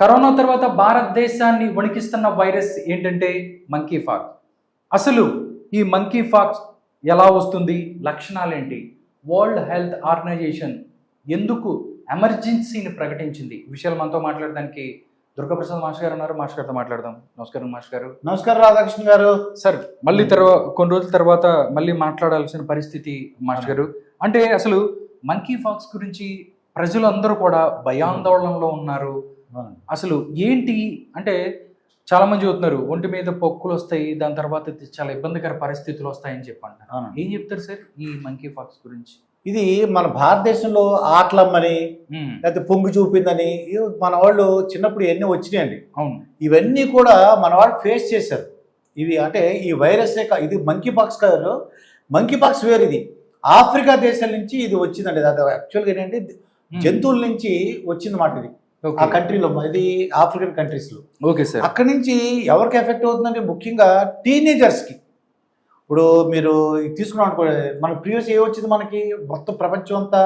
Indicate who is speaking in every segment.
Speaker 1: Corona తర్వాత భారతదేశాన్ని వణికిస్తున్న virus ఏంటంటే మంకీ ఫాక్స్. అసలు ఈ మంకీ ఫాక్స్ ఎలా వస్తుంది, లక్షణాలేంటి, వరల్డ్ హెల్త్ ఆర్గనైజేషన్ ఎందుకు ఎమర్జెన్సీని ప్రకటించింది? ఈ విషయాలు మనతో మాట్లాడడానికి దుర్గాప్రసాద్ మాస్టర్ గారు ఉన్నారు. మాస్టర్ గారితో మాట్లాడదాం. నమస్కారం మాస్టర్ గారు.
Speaker 2: నమస్కారం రాధాకృష్ణ గారు.
Speaker 1: సార్, మళ్ళీ కొన్ని రోజుల తర్వాత మళ్ళీ మాట్లాడాల్సిన పరిస్థితి మాస్టర్ గారు. అంటే అసలు మంకీ ఫాక్స్ గురించి ప్రజలందరూ కూడా భయాందోళనలో ఉన్నారు. అసలు ఏంటి అంటే చాలా మంది చెబుతున్నారు ఒంటి మీద పొక్కులు వస్తాయి, దాని తర్వాత చాలా ఇబ్బందికర పరిస్థితులు వస్తాయని చెప్పంటారు. ఏం చెప్తారు సార్ ఈ మంకీ ఫాక్స్ గురించి?
Speaker 2: ఇది మన భారతదేశంలో ఆటలమ్మని లేకపోతే పొంగు చూపిందని మన వాళ్ళు చిన్నప్పుడు ఇవన్నీ వచ్చినాయండి.
Speaker 1: అవును,
Speaker 2: ఇవన్నీ కూడా మన వాళ్ళు ఫేస్ చేశారు. ఇవి అంటే ఈ వైరస్ ఇది మంకీ పాక్స్ కాదు, మంకీ పాక్స్ వేరు. ఇది ఆఫ్రికా దేశాల నుంచి ఇది వచ్చిందండి. అది యాక్చువల్గా ఏంటంటే జంతువుల నుంచి వచ్చిందన్నమాట. ఇది ఆ కంట్రీలో, ఇది ఆఫ్రికన్ కంట్రీస్ లో.
Speaker 1: Okay sir.
Speaker 2: అక్కడి నుంచి ఎవరికి ఎఫెక్ట్ అవుతుందంటే ముఖ్యంగా టీనేజర్స్కి. ఇప్పుడు మీరు తీసుకున్నాం అనుకో, మన ప్రీవియస్ ఏ వచ్చింది మనకి మొత్తం ప్రపంచం అంతా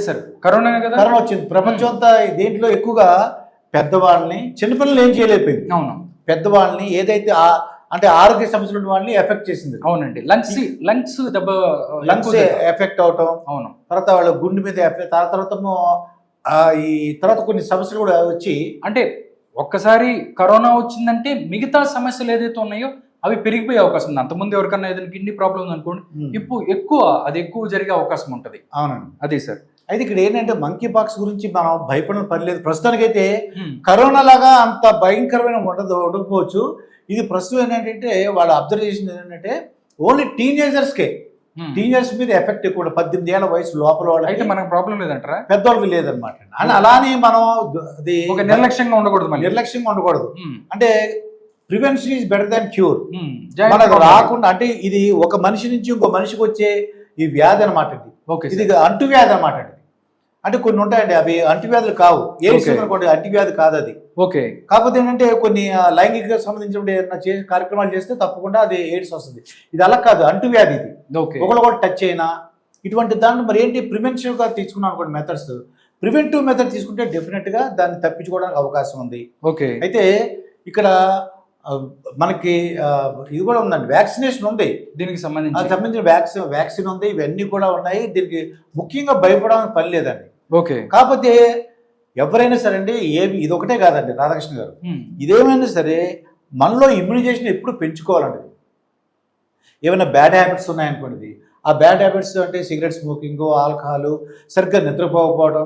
Speaker 1: సార్ కరోనా కదా,
Speaker 2: కరోనా వచ్చింది. ప్రపంచం అంతా దేంట్లో ఎక్కువగా పెద్దవాళ్ళని, చిన్నపిల్లలు ఏం చేయలేకపోయింది.
Speaker 1: అవును,
Speaker 2: పెద్దవాళ్ళని ఏదైతే అంటే ఆరోగ్య సమస్యలు ఉన్న వాళ్ళని ఎఫెక్ట్ చేసింది.
Speaker 1: అవునండి, లంగ్స్
Speaker 2: ఎఫెక్ట్ అవటం.
Speaker 1: అవును,
Speaker 2: తర్వాత వాళ్ళ గుండె మీద ఎఫెక్ట్, తర్వాత ఈ తర్వాత కొన్ని సమస్యలు కూడా వచ్చి,
Speaker 1: అంటే ఒక్కసారి కరోనా వచ్చిందంటే మిగతా సమస్యలు ఏదైతే ఉన్నాయో అవి పెరిగిపోయే అవకాశం ఉంది. అంతకుముందు ఎవరికన్నా ఏదైనా కిడ్నీ ప్రాబ్లం అనుకోండి, ఇప్పుడు ఎక్కువ జరిగే అవకాశం ఉంటుంది.
Speaker 2: అవునండి,
Speaker 1: అదే సార్.
Speaker 2: అయితే ఇక్కడ ఏంటంటే మంకీ పాక్స్ గురించి మనం భయపడిన పని లేదు. ప్రస్తుతానికైతే కరోనా లాగా అంత భయంకరమైన ఉండకపోవచ్చు. ఇది ప్రస్తుతం ఏంటంటే వాళ్ళ అబ్జర్వేషన్ ఏంటంటే ఓన్లీ టీనేజర్స్కే, టీనేజర్స్ మీద ఎఫెక్ట్ ఎక్కువ. 18 ఏళ్ల వయసు లోపల వాళ్ళకి
Speaker 1: అయితే మనకు ప్రాబ్లం లేదంటారా?
Speaker 2: పెద్దవాళ్ళకి లేదనమాట. అని అలానే మనం అది
Speaker 1: నిర్లక్ష్యంగా ఉండకూడదు,
Speaker 2: నిర్లక్ష్యంగా ఉండకూడదు. అంటే prevention is better than cure. మనకు రాకుండా, అంటే ఇది ఒక మనిషి నుంచి ఇంకో మనిషికి వచ్చే ఈ వ్యాధి అనమాట. ఇది అంటువ్యాధి అనమాట. అంటే కొన్ని ఉంటాయండి, అవి అంటువ్యాధులు కావు. ఎయిడ్స్ అనుకోండి, అంటువ్యాధి కాదు అది.
Speaker 1: ఓకే,
Speaker 2: కాకపోతే ఏంటంటే కొన్ని లైంగిక సంబంధించిన ఏదైనా కార్యక్రమాలు చేస్తే తప్పకుండా అది ఎయిడ్స్ వస్తుంది. ఇది అలా కాదు, అంటువ్యాధి. ఇది ఒకళ్ళు టచ్ అయినా ఇటువంటి దాంట్లో మరి ఏంటి ప్రివెన్షన్ గా తీసుకున్నాం అనుకోండి మెథడ్స్. ప్రివెంటివ్ మెథడ్ తీసుకుంటే డెఫినెట్ గా దాన్ని తప్పించుకోవడానికి అవకాశం ఉంది.
Speaker 1: ఓకే,
Speaker 2: అయితే ఇక్కడ మనకి ఇది కూడా ఉందండి, వ్యాక్సినేషన్ ఉంది.
Speaker 1: దీనికి సంబంధించిన
Speaker 2: వ్యాక్సిన్ ఉంది. ఇవన్నీ కూడా ఉన్నాయి. దీనికి ముఖ్యంగా భయపడడానికి పని లేదండి.
Speaker 1: ఓకే,
Speaker 2: కాకపోతే ఎవరైనా సరే అండి, ఇది ఒకటే కాదండి రాధాకృష్ణ గారు, ఇదేమైనా సరే మనలో ఇమ్యూనైజేషన్ ఎప్పుడు పెంచుకోవాలండి. ఏమైనా బ్యాడ్ హ్యాబిట్స్ ఉన్నాయనుకోండి, ఆ బ్యాడ్ హ్యాబిట్స్ అంటే సిగరెట్ స్మోకింగ్, ఆల్కహాల్, సరిగ్గా నిద్రపోకపోవడం,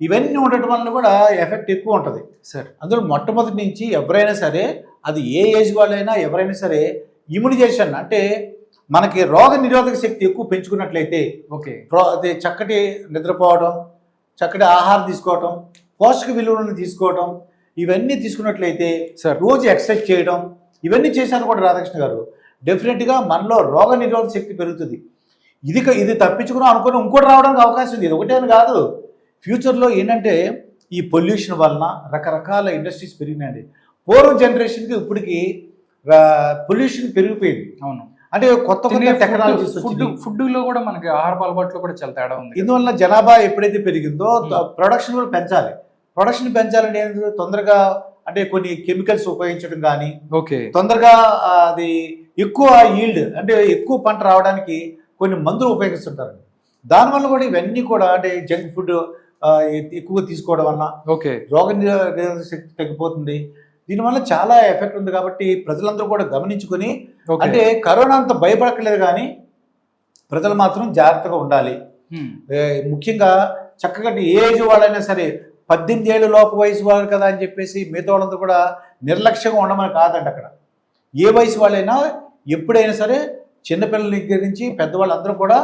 Speaker 2: ఇవన్నీ ఉండటం వల్ల కూడా ఎఫెక్ట్ ఎక్కువ ఉంటుంది
Speaker 1: సార్.
Speaker 2: అందులో మొట్టమొదటి నుంచి ఎవరైనా సరే, అది ఏ ఏజ్ వాళ్ళైనా ఎవరైనా సరే, ఇమ్యూనైజేషన్ అంటే మనకి రోగ నిరోధక శక్తి ఎక్కువ పెంచుకున్నట్లయితే,
Speaker 1: ఓకే,
Speaker 2: అది చక్కటి నిద్రపోవడం, చక్కటి ఆహారం తీసుకోవటం, పోషక విలువలను తీసుకోవడం, ఇవన్నీ తీసుకున్నట్లయితే, రోజు ఎక్సర్సైజ్ చేయడం, ఇవన్నీ చేశారు కూడా రాధాకృష్ణ గారు, డెఫినెట్గా మనలో రోగ నిరోధక శక్తి పెరుగుతుంది. ఇది తప్పించుకున్నాం అనుకుని ఇంకోటి రావడానికి అవకాశం ఉంది. ఇది ఒకటే అని కాదు. ఫ్యూచర్లో ఏంటంటే ఈ పొల్యూషన్ వలన రకరకాల ఇండస్ట్రీస్ పెరిగినాయండి. పూర్వ జనరేషన్కి ఇప్పటికి పొల్యూషన్ పెరిగిపోయింది.
Speaker 1: అవును,
Speaker 2: అంటే కొత్త టెక్నాలజీస్,
Speaker 1: ఫుడ్లో కూడా మనకి ఆహార అలవాట్లో కూడా చాలా తేడా ఉంది.
Speaker 2: ఇందువల్ల జనాభా ఎప్పుడైతే పెరిగిందో ప్రొడక్షన్ కూడా పెంచాలి. ప్రొడక్షన్ పెంచాలంటే ఏంటంటే తొందరగా, అంటే కొన్ని కెమికల్స్ ఉపయోగించడం కానీ,
Speaker 1: ఓకే, తొందరగా
Speaker 2: అది ఎక్కువ ఈల్డ్ అంటే ఎక్కువ పంట రావడానికి కొన్ని మందులు ఉపయోగిస్తుంటారు. దానివల్ల కూడా ఇవన్నీ కూడా, అంటే జంక్ ఫుడ్ ఎక్కువ తీసుకోవడం వల్ల
Speaker 1: ఓకే
Speaker 2: రోగ నిరోధక శక్తి తగ్గిపోతుంది. దీనివల్ల చాలా ఎఫెక్ట్ ఉంది. కాబట్టి ప్రజలందరూ కూడా గమనించుకొని, అంటే కరోనా అంత భయపడక్కలేదు కానీ ప్రజలు మాత్రం జాగ్రత్తగా ఉండాలి. ముఖ్యంగా చక్కగా ఏ ఏజ్ వాళ్ళైనా సరే, 18 ఏళ్ళ లోపు వయసు వాళ్ళు కదా అని చెప్పేసి మిగతా వాళ్ళంతా కూడా నిర్లక్ష్యంగా ఉండమని కాదండి. అక్కడ ఏ వయసు వాళ్ళైనా ఎప్పుడైనా సరే, చిన్నపిల్లల దగ్గర నుంచి పెద్దవాళ్ళందరూ కూడా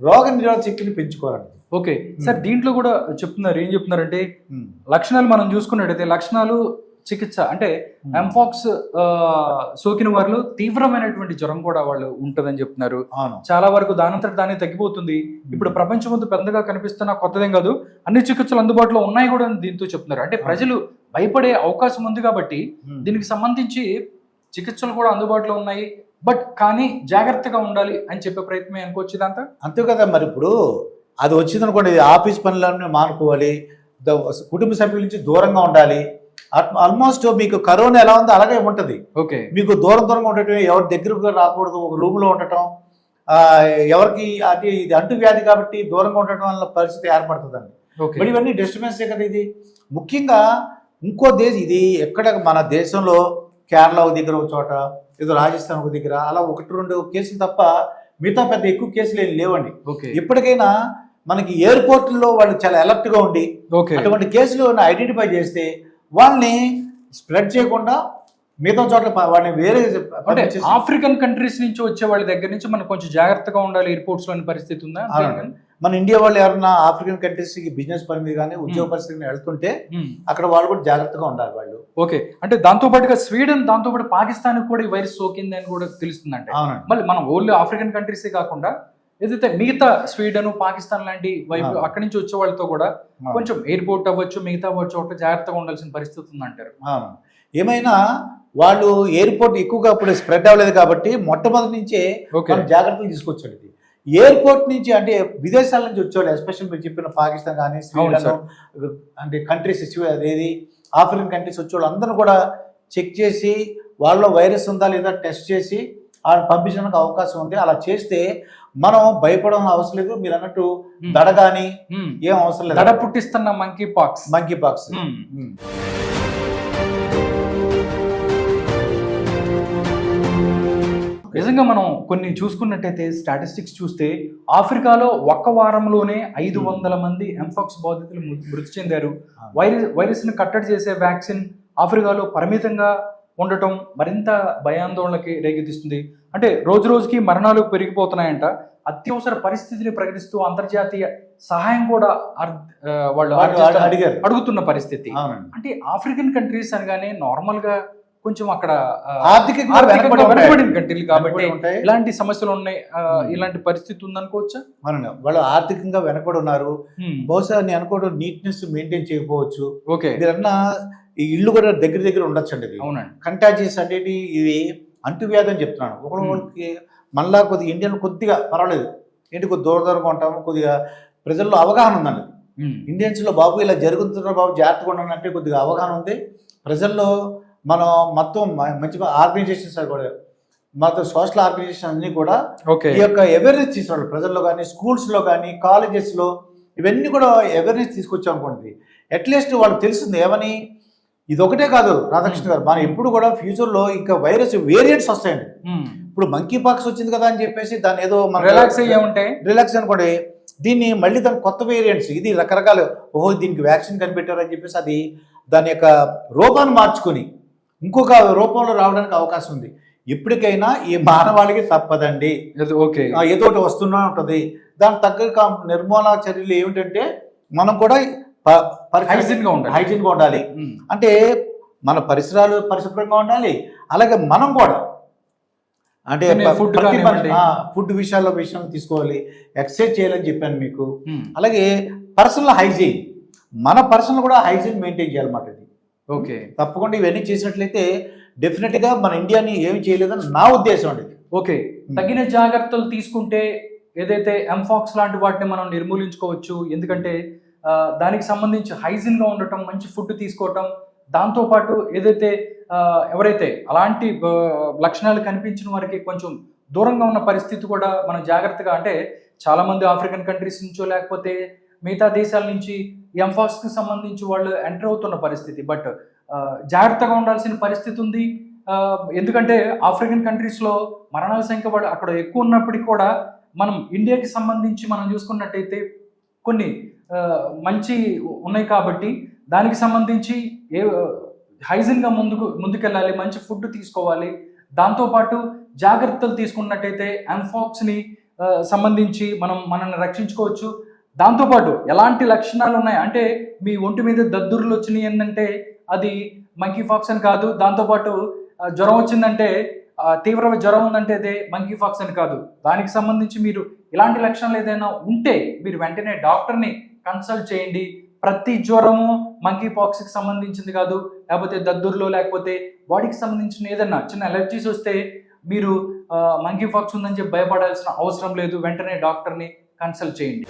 Speaker 2: రోగ నిరోధక శక్తిని పెంచుకోవాలండి.
Speaker 1: ఓకే సార్, దీంట్లో కూడా చెప్తున్నారు. ఏం చెప్తున్నారంటే లక్షణాలు మనం చూసుకున్నట్టయితే, లక్షణాలు చికిత్స అంటే ఎంపాక్స్ సోకిన వారిలో తీవ్రమైనటువంటి జ్వరం కూడా వాళ్ళు ఉంటుందని చెప్తున్నారు. చాలా వరకు దానంతటి దాన్ని తగ్గిపోతుంది. ఇప్పుడు ప్రపంచం ముందు పెద్దగా కనిపిస్తున్న కొత్తదేం కాదు, అన్ని చికిత్సలు అందుబాటులో ఉన్నాయి కూడా దీంతో చెప్తున్నారు. అంటే ప్రజలు భయపడే అవకాశం ఉంది కాబట్టి దీనికి సంబంధించి చికిత్సలు కూడా అందుబాటులో ఉన్నాయి. బట్ కానీ జాగ్రత్తగా ఉండాలి అని చెప్పే ప్రయత్నం అనుకోవచ్చు ఇదంతా.
Speaker 2: అంతే కదా. మరి ఇప్పుడు అది వచ్చిందనుకోండి, ఆఫీస్ పనులన్నీ మానుకోవాలి, కుటుంబ సభ్యుల నుంచి దూరంగా ఉండాలి. ఆల్మోస్ట్ మీకు కరోనా ఎలా ఉందో అలాగే ఉంటుంది.
Speaker 1: ఓకే,
Speaker 2: మీకు దూరంగా ఉండటం, ఎవరి దగ్గరకు రాకూడదు, ఒక రూమ్లో ఉండటం, ఎవరికి అంటే ఇది అంటువ్యాధి కాబట్టి దూరంగా ఉండటం వల్ల పరిస్థితి ఏర్పడుతుందండి. మరి ఇవన్నీ డిస్టర్బెన్సే కదా. ఇది ముఖ్యంగా ఇంకో దేశం, ఇది ఎక్కడ మన దేశంలో కేరళ ఒక దగ్గర ఒక చోట, ఏదో రాజస్థాన్ ఒక దగ్గర అలా 1-2 కేసులు తప్ప మిగతా పెద్ద ఎక్కువ కేసులు ఏం లేవండి. ఇప్పటికైనా మనకి ఎయిర్పోర్ట్లో వాళ్ళు చాలా అలర్ట్గా ఉండి అటువంటి కేసులు ఐడెంటిఫై చేస్తే వాళ్ళని స్ప్రెడ్ చేయకుండా మిగతా చోట్ల వాళ్ళని వేరే,
Speaker 1: అంటే ఆఫ్రికన్ కంట్రీస్ నుంచి వచ్చే వాళ్ళ దగ్గర నుంచి మనం కొంచెం జాగ్రత్తగా ఉండాలి ఎయిర్పోర్ట్స్ లోని పరిస్థితి ఉందా?
Speaker 2: మన ఇండియా వాళ్ళు ఎవరన్నా ఆఫ్రికన్ కంట్రీస్ కి బిజినెస్ పని మీద కానీ ఉద్యోగ పరిస్థితి వెళ్తుంటే అక్కడ వాళ్ళు కూడా జాగ్రత్తగా ఉండాలి వాళ్ళు.
Speaker 1: ఓకే, అంటే దాంతో పాటుగా స్వీడన్, దాంతో పాటు పాకిస్తాన్ కూడా ఈ వైరస్ సోకింది అని కూడా తెలుస్తుందంటే. మళ్ళీ మనం ఓన్లీ ఆఫ్రికన్ కంట్రీసే కాకుండా ఏదైతే మిగతా స్వీడన్, పాకిస్తాన్ లాంటి వైపు అక్కడి నుంచి వచ్చే వాళ్ళతో కూడా కొంచెం ఎయిర్పోర్ట్ అవ్వచ్చు, మిగతా చోట్ల జాగ్రత్తగా ఉండాల్సిన పరిస్థితి ఉందంటారు.
Speaker 2: ఏమైనా వాళ్ళు ఎయిర్పోర్ట్ ఎక్కువగా ఇప్పుడు స్ప్రెడ్ అవ్వలేదు కాబట్టి మొట్టమొదటి నుంచే జాగ్రత్తలు తీసుకొచ్చాడు. ఎయిర్పోర్ట్ నుంచి అంటే విదేశాల నుంచి వచ్చేవాళ్ళు, ఎస్పెషల్ మీరు చెప్పిన పాకిస్తాన్ కానీ స్వీడన్ అంటే కంట్రీస్, అదేది ఆఫ్రికన్ కంట్రీస్ వచ్చేవాళ్ళు అందరూ కూడా చెక్ చేసి వాళ్ళలో వైరస్ ఉందా లేదా టెస్ట్ చేసి పంపించడానికి అవకాశం ఉంది. అలా చేస్తే మనం భయపడడం అవసరం లేదు. మీరు అన్నట్టు దడ కానీ ఏం అవసరం లేదు.
Speaker 1: దడ పుట్టిస్తున్న మంకీ పాక్స్. నిజంగా మనం కొన్ని చూసుకున్నట్టయితే స్టాటిస్టిక్స్ చూస్తే ఆఫ్రికాలో ఒక్క వారంలోనే 500 మంది ఎంపాక్స్ బాధితులు మృతి చెందారు. వైరస్ ని కట్టడి చేసే వ్యాక్సిన్ ఆఫ్రికాలో పరిమితంగా ఉండటం మరింత భయాందోళనకి రేకెత్తిస్తుంది. అంటే రోజు రోజుకి మరణాలు పెరిగిపోతున్నాయంట. అత్యవసర పరిస్థితిని ప్రకటిస్తూ అంతర్జాతీయ సహాయం కూడా వాళ్ళు అడుగుతున్న పరిస్థితి. అంటే ఆఫ్రికన్ కంట్రీస్ అనగానే నార్మల్ గా కొంచెం అక్కడ ఆర్థికంగా వెనుకబడిన కంట్రీలు కాబట్టి ఇలాంటి సమస్యలు ఉన్నాయి, ఇలాంటి పరిస్థితి ఉందనుకోవచ్చా?
Speaker 2: వాళ్ళు ఆర్థికంగా వెనకబడి ఉన్నారు. బహుశా నేను అనుకోవడం నీట్నెస్ మెయింటైన్ చేయకపోవచ్చు. మీరన్నా ఈ ఇల్లు కూడా దగ్గర ఉండొచ్చు అండి.
Speaker 1: అవునండి,
Speaker 2: కంటాజియస్ అంటే ఇవి అంటువ్యాధి అని చెప్తున్నాను. ఒకరికి మళ్ళా కొద్దిగా ఇండియన్ కొద్దిగా పర్వాలేదు, ఏంటి కొద్ది దూరంగా ఉంటాము, కొద్దిగా ప్రజల్లో అవగాహన ఉందండి. ఇండియన్స్ లో బాబు ఇలా జరుగుతున్న బాబు జాగ్రత్తగా ఉండాలంటే కొద్దిగా అవగాహన ఉంది ప్రజల్లో. మనం మొత్తం మంచిగా ఆర్గనైజేషన్స్ కూడా, మొత్తం సోషల్ ఆర్గనైజేషన్ అన్ని కూడా ఈ యొక్క అవేర్నెస్ తీసుకురావాలి ప్రజల్లో కానీ, స్కూల్స్లో కానీ, కాలేజెస్లో ఇవన్నీ కూడా అవేర్నెస్ తీసుకొచ్చాం అనుకోండి. అట్లీస్ట్ వాళ్ళకి తెలుస్తుంది ఏమని. ఇది ఒకటే కాదు రాధాకృష్ణ గారు, మనం ఎప్పుడు కూడా ఫ్యూచర్లో ఇంకా వైరస్ వేరియంట్స్ వస్తాయండి. ఇప్పుడు మంకీ పాక్స్ వచ్చింది కదా అని చెప్పేసి దాన్ని ఏదో రిలాక్స్ అనుకోండి, దీన్ని మళ్ళీ దాని కొత్త వేరియంట్స్, ఇది రకరకాల, ఓహో దీనికి వ్యాక్సిన్ కనిపెట్టారని చెప్పేసి అది దాని యొక్క రూపాన్ని మార్చుకొని ఇంకొక రూపంలో రావడానికి అవకాశం ఉంది. ఎప్పటికైనా ఈ మానవాళికి తప్పదండి, ఏదో ఒకటి వస్తున్నా ఉంటుంది. దానికి తగ్గ నిర్మూలన చర్యలు ఏమిటంటే మనం కూడా హైజీన్గా ఉండాలి. అంటే మన పరిసరాలు పరిశుభ్రంగా ఉండాలి. అలాగే మనం కూడా అంటే ఫుడ్ విషయం తీసుకోవాలి, ఎక్సర్సైజ్ చేయాలని చెప్పాను మీకు. అలాగే పర్సనల్ హైజీన్, మన పర్సనల్ కూడా హైజీన్ మెయింటైన్ చేయాలన్నమాట.
Speaker 1: ఓకే,
Speaker 2: తప్పకుండా ఇవన్నీ చేసినట్లయితే డెఫినెట్ గా మన ఇండియాని ఏమి చేయలేదని నా ఉద్దేశం అండి.
Speaker 1: ఓకే, తగిన జాగ్రత్తలు తీసుకుంటే ఏదైతే ఎంపాక్స్ లాంటి వాటిని మనం నిర్మూలించుకోవచ్చు. ఎందుకంటే దానికి సంబంధించి హైజీన్ గా ఉండటం, మంచి ఫుడ్ తీసుకోవటం, దాంతోపాటు ఏదైతే ఎవరైతే అలాంటి లక్షణాలు కనిపించిన వారికి కొంచెం దూరంగా ఉన్న పరిస్థితి కూడా మనం జాగ్రత్తగా, అంటే చాలా మంది ఆఫ్రికన్ కంట్రీస్ నుంచో లేకపోతే మిగతా దేశాల నుంచి ఎంపాక్స్ కి సంబంధించి వాళ్ళు ఎంటర్ అవుతున్న పరిస్థితి. బట్ జాగ్రత్తగా ఉండాల్సిన పరిస్థితి ఉంది. ఎందుకంటే ఆఫ్రికన్ కంట్రీస్లో మరణాల సంఖ్య వాళ్ళు అక్కడ ఎక్కువ ఉన్నప్పటికీ కూడా మనం ఇండియాకి సంబంధించి మనం చూసుకున్నట్టయితే కొన్ని మంచి ఉన్నాయి కాబట్టి దానికి సంబంధించి హైజీన్గా ముందుకెళ్ళాలి, మంచి ఫుడ్ తీసుకోవాలి. దాంతోపాటు జాగ్రత్తలు తీసుకున్నట్టయితే ఎంపాక్స్ని సంబంధించి మనల్ని రక్షించుకోవచ్చు. దాంతోపాటు ఎలాంటి లక్షణాలు ఉన్నాయి అంటే మీ ఒంటి మీద దద్దుర్లు వచ్చినాయి ఏంటంటే అది మంకీ పాక్స్ అని కాదు. దాంతోపాటు జ్వరం వచ్చిందంటే తీవ్ర జ్వరం ఉందంటే అదే మంకీ పాక్స్ అని కాదు. దానికి సంబంధించి మీరు ఇలాంటి లక్షణాలు ఏదైనా ఉంటే మీరు వెంటనే డాక్టర్ని కన్సల్ట్ చేయండి. ప్రతి జ్వరము మంకీ పాక్స్కి సంబంధించింది కాదు, లేకపోతే దద్దుర్లో లేకపోతే బాడీకి సంబంధించిన ఏదన్నా చిన్న అలర్జీస్ వస్తే మీరు మంకీ పాక్స్ ఉందని చెప్పి భయపడాల్సిన అవసరం లేదు. వెంటనే డాక్టర్ని కన్సల్ట్ చేయండి.